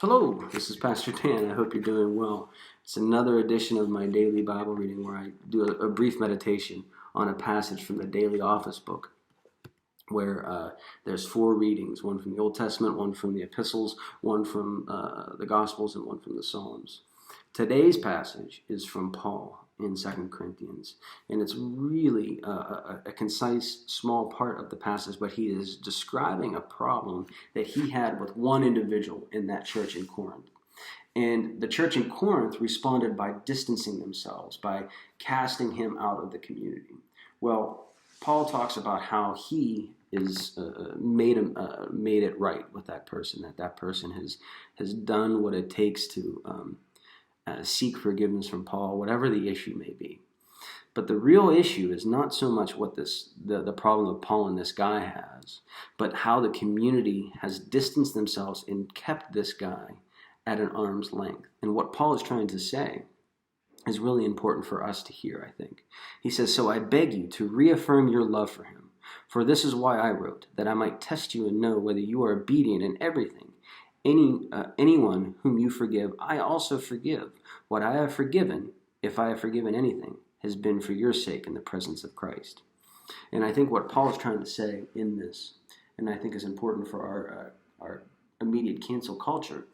Hello, this is Pastor Dan. I hope you're doing well. It's another edition of my daily Bible reading where I do a brief meditation on a passage from the daily office book where there's 4 readings, one from the Old Testament, one from the epistles, one from the Gospels, and one from the Psalms. Today's passage is from Paul in 2 Corinthians, and it's really a concise, small part of the passage, but he is describing a problem that he had with one individual in that church in Corinth. And the church in Corinth responded by distancing themselves, by casting him out of the community. Well, Paul talks about how he is made it right with that person, that person has done what it takes to seek forgiveness from Paul, whatever the issue may be. But the real issue is not so much what the problem of Paul and this guy has, but how the community has distanced themselves and kept this guy at an arm's length. And what Paul is trying to say is really important for us to hear, I think. He says, "So I beg you to reaffirm your love for him. For this is why I wrote, that I might test you and know whether you are obedient in everything. Anyone whom you forgive, I also forgive. What I have forgiven, if I have forgiven anything, has been for your sake in the presence of Christ." And I think what Paul is trying to say in this, and I think is important for our immediate cancel culture,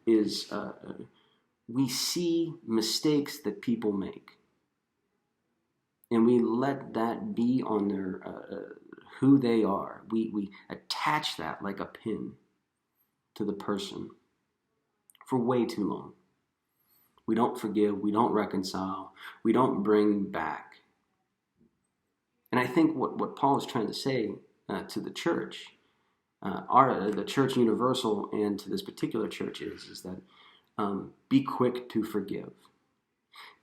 is we see mistakes that people make, and we let that be on their who they are. We attach that like a pin to the person for way too long. We don't forgive, we don't reconcile, we don't bring back. And I think what Paul is trying to say to the church, the church universal, and to this particular church is that be quick to forgive.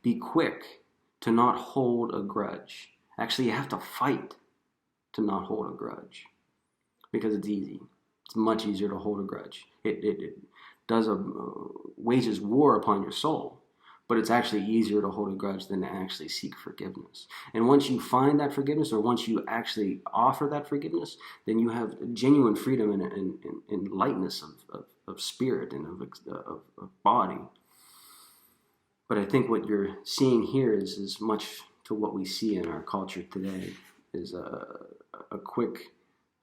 Be quick to not hold a grudge. Actually, you have to fight to not hold a grudge because it's easy. It's much easier to hold a grudge. It does wages war upon your soul, but it's actually easier to hold a grudge than to actually seek forgiveness. And once you find that forgiveness, or once you actually offer that forgiveness, then you have genuine freedom and lightness of spirit and of body. But I think what you're seeing here is much to what we see in our culture today, is a quick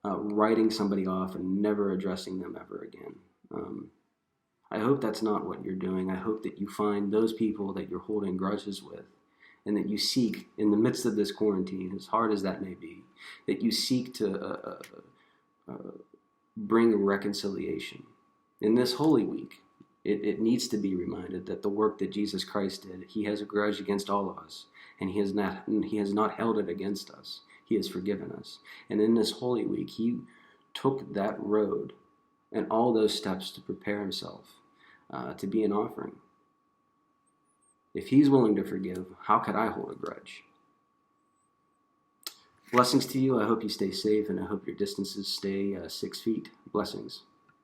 writing somebody off and never addressing them ever again. I hope that's not what you're doing. I hope that you find those people that you're holding grudges with, and that you seek, in the midst of this quarantine, as hard as that may be, that you seek to bring reconciliation. In this Holy Week, it needs to be reminded that the work that Jesus Christ did, he has a grudge against all of us, and he has not held it against us. He has forgiven us. And in this Holy Week, he took that road and all those steps to prepare himself to be an offering. If he's willing to forgive, how could I hold a grudge? Blessings to you. I hope you stay safe, and I hope your distances stay 6 feet. Blessings.